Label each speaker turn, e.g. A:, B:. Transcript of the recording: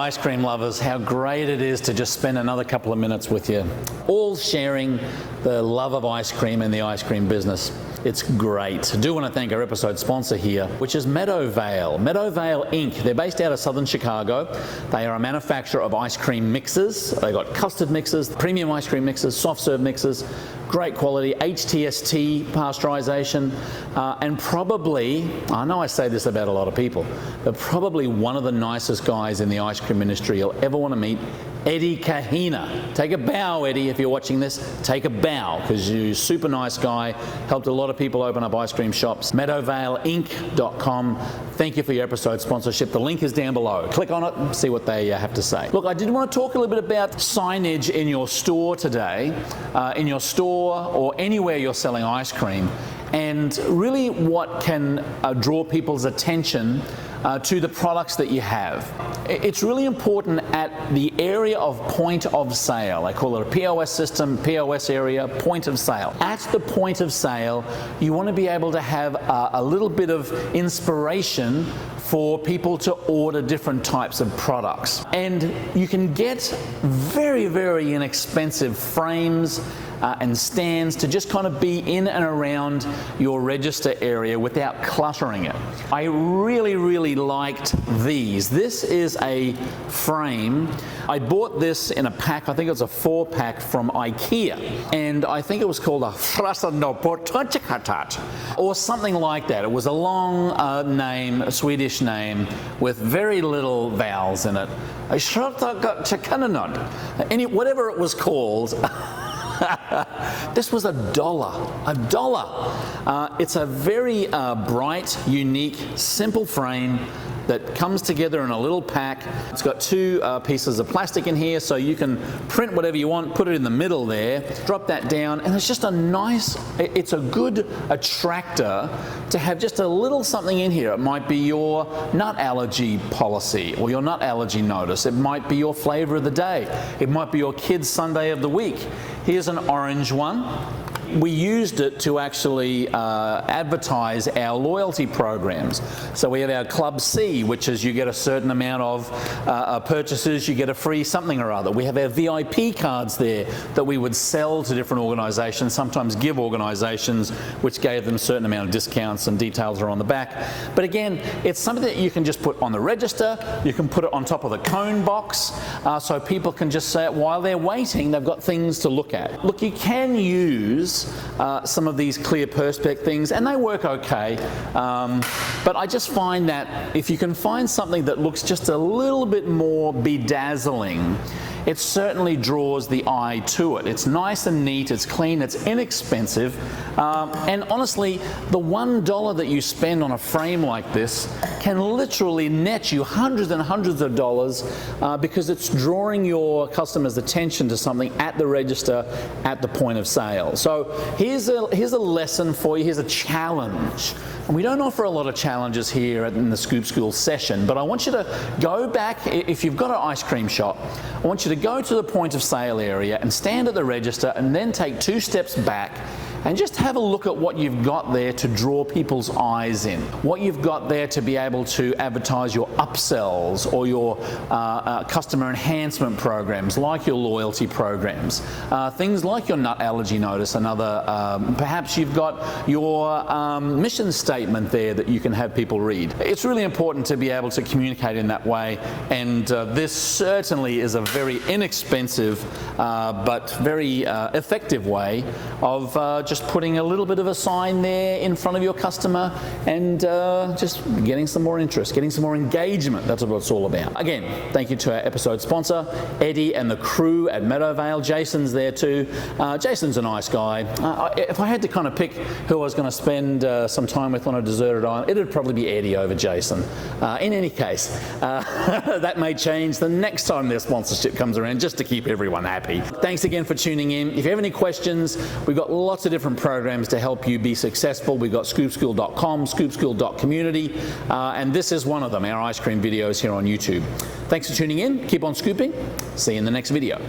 A: ice cream lovers, how great it is to just spend another couple of minutes with you, all sharing the love of ice cream and the ice cream business. It's great. I do want to thank our episode sponsor here, which is Meadowvale. Meadowvale Inc. They're based out of southern Chicago. They are a manufacturer of ice cream mixes. They got custard mixes, premium ice cream mixes, soft serve mixes, great quality, HTST pasteurization, and probably, I know I say this about a lot of people, but probably one of the nicest guys in the ice cream industry you'll ever want to meet, Eddie Kahina. Take a bow, Eddie, if you're watching this. Take a bow, because you're a super nice guy. Helped a lot of people open up ice cream shops. MeadowvaleInc.com. Thank you for your episode sponsorship. The link is down below. Click on it and see what they have to say. Look, I did want to talk a little bit about signage in your store today, in your store or anywhere you're selling ice cream, and really what can draw people's attention to the products that you have. It's really important at the area of point of sale. I call it a POS system, POS area, point of sale. At the point of sale, you want to be able to have a little bit of inspiration for people to order different types of products. And you can get very, very inexpensive frames and stands to just kind of be in and around your register area without cluttering it. I really, really liked these. This is a frame. I bought this in a pack, I think it was a 4-pack from IKEA, and I think it was called a Frasanoportonchikatat or something like that. It was a long name, a Swedish name, with very little vowels in it. Whatever it was called. This was $1. It's a very bright, unique, simple frame that comes together in a little pack. It's got 2 pieces of plastic in here, so you can print whatever you want, put it in the middle there, drop that down, and it's just a nice, it's a good attractor to have just a little something in here. It might be your nut allergy policy or your nut allergy notice. It might be your flavor of the day. It might be your kid's Sunday of the week. Here's an orange one. We used it to actually advertise our loyalty programs. So we have our Club C, which is you get a certain amount of purchases, you get a free something or other. We have our VIP cards there that we would sell to different organisations, sometimes give organisations, which gave them a certain amount of discounts, and details are on the back. But again, it's something that you can just put on the register, you can put it on top of the cone box, so people can just say while they're waiting, they've got things to look at. Look, you can use some of these clear perspex things, and they work okay, but I just find that if you can find something that looks just a little bit more bedazzling, it certainly draws the eye to it. It's nice and neat, it's clean, it's inexpensive, and honestly, the $1 that you spend on a frame like this can literally net you hundreds and hundreds of dollars because it's drawing your customers' attention to something at the register at the point of sale. So here's a lesson for you, here's a challenge. And we don't offer a lot of challenges here in the Scoop School session, but I want you to go back, if you've got an ice cream shop, I want you to go to the point of sale area and stand at the register and then take 2 steps back and just have a look at what you've got there to draw people's eyes in. What you've got there to be able to advertise your upsells or your customer enhancement programs, like your loyalty programs. Things like your nut allergy notice, perhaps you've got your mission statement there that you can have people read. It's really important to be able to communicate in that way, and this certainly is a very inexpensive but very effective way of just putting a little bit of a sign there in front of your customer and just getting some more interest, getting some more engagement. That's what it's all about. Again, thank you to our episode sponsor, Eddie and the crew at Meadowvale. Jason's there too. Jason's a nice guy. If I had to kind of pick who I was going to spend some time with on a deserted island, it would probably be Eddie over Jason. In any case, that may change the next time their sponsorship comes around, just to keep everyone happy. Thanks again for tuning in. If you have any questions, we've got lots of different programs to help you be successful. We've got scoopschool.com, scoopschool.community, and this is one of them, our ice cream videos here on YouTube. Thanks for tuning in. Keep on scooping. See you in the next video.